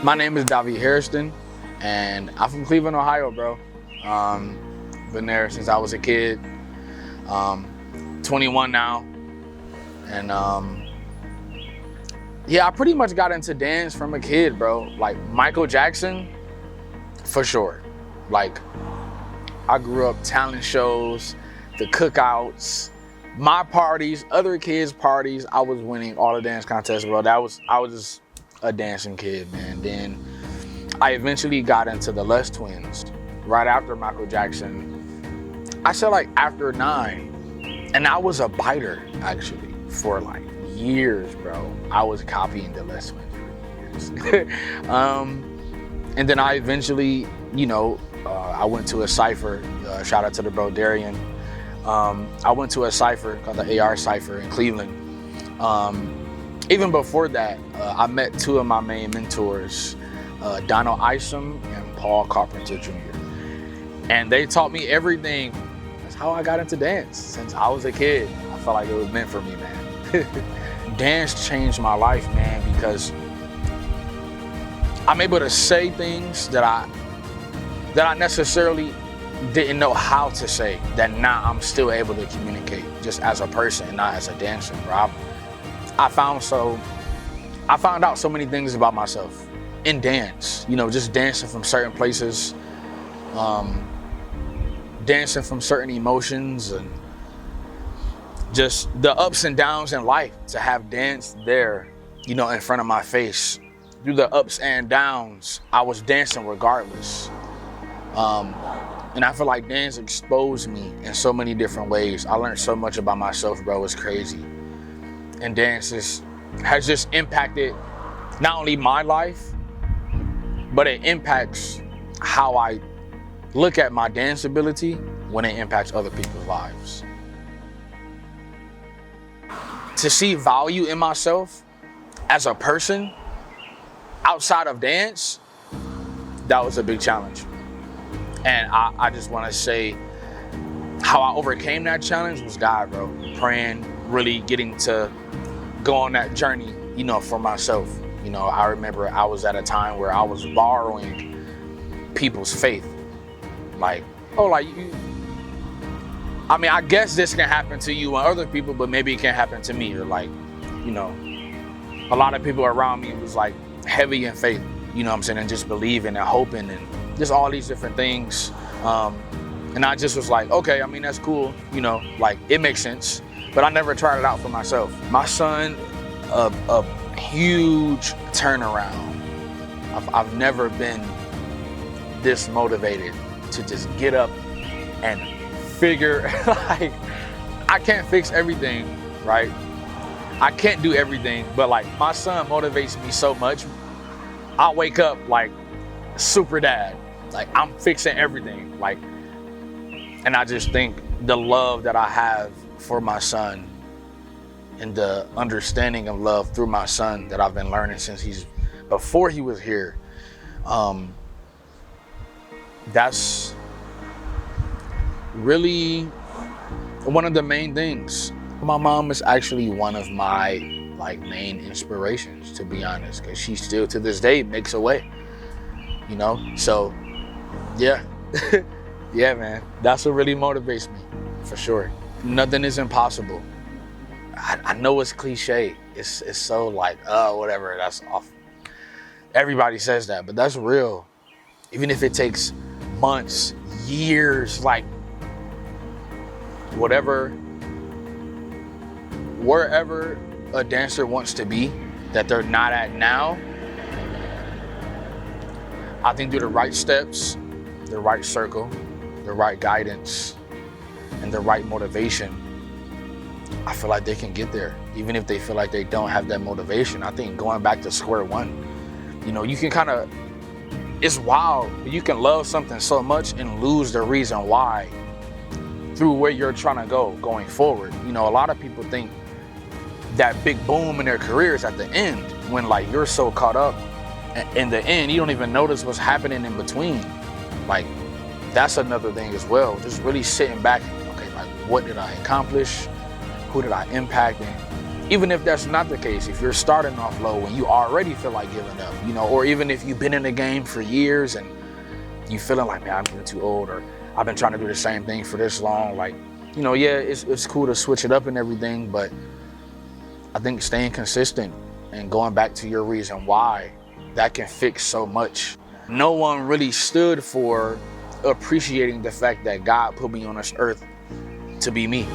My name is Dauve Hairston, and I'm from Cleveland, Ohio, bro. Been there since I was a kid. 21 now, and yeah, I pretty much got into dance from a kid, bro. Like Michael Jackson, for sure. Like I grew up talent shows, the cookouts, my parties, other kids' parties. I was winning all the dance contests, bro. I was just a dancing kid, man. Then I eventually got into the No1ne right after Michael Jackson. I said like after 9, and I was a biter actually for like years, bro. I was copying the No1ne for years. And then I eventually, I went to a cypher. Shout out to the bro Darian. I went to a cypher called the AR Cypher in Cleveland. Even before that, I met 2 of my main mentors, Dauve Hairston and Paul Carpenter Jr. And they taught me everything. That's how I got into dance since I was a kid. I felt like it was meant for me, man. Dance changed my life, man, because I'm able to say things that I necessarily didn't know how to say, that now I'm still able to communicate just as a person, not as a dancer, bro. I found out so many things about myself in dance, just dancing from certain places, dancing from certain emotions, and just the ups and downs in life. To have dance there, in front of my face, through the ups and downs, I was dancing regardless. And I feel like dance exposed me in so many different ways. I learned so much about myself, bro. It's crazy. And dance has just impacted not only my life, but it impacts how I look at my dance ability when it impacts other people's lives. To see value in myself as a person outside of dance, that was a big challenge. And I just want to say how I overcame that challenge was God, bro. Praying, really getting to go on that journey, for myself. I remember I was at a time where I was borrowing people's faith. I guess this can happen to you and other people, but maybe it can't happen to me. Or a lot of people around me was like heavy in faith, and just believing and hoping and just all these different things. And I just was like, okay, that's cool, it makes sense. But I never tried it out for myself. My son, a huge turnaround. I've never been this motivated to just get up and figure, I can't fix everything, right? I can't do everything, but my son motivates me so much. I wake up like super dad, I'm fixing everything, and I just think the love that I have for my son and the understanding of love through my son that I've been learning since before he was here, that's really one of the main things. My mom is actually one of my main inspirations, to be honest, because she still to this day makes a way, so yeah. Yeah, man, that's what really motivates me, for sure. Nothing is impossible. I know it's cliche. It's so whatever, that's off. Everybody says that, but that's real. Even if it takes months, years, wherever a dancer wants to be that they're not at now, I think through the right steps, the right circle, the right guidance, and the right motivation, I feel like they can get there. Even if they feel like they don't have that motivation, I think going back to square one, you can it's wild. You can love something so much and lose the reason why through where you're trying to go going forward. A lot of people think that big boom in their careers at the end, when you're so caught up in the end, you don't even notice what's happening in between. That's another thing as well. Just really sitting back and, okay, what did I accomplish? Who did I impact? And Even if that's not the case, if you're starting off low and you already feel like giving up, you know, or even if you've been in the game for years and you feeling like, man, I'm getting too old, or I've been trying to do the same thing for this long, like, you know, yeah, it's cool to switch it up and everything, but I think staying consistent and going back to your reason why, that can fix so much. No one really stood for appreciating the fact that God put me on this earth to be me.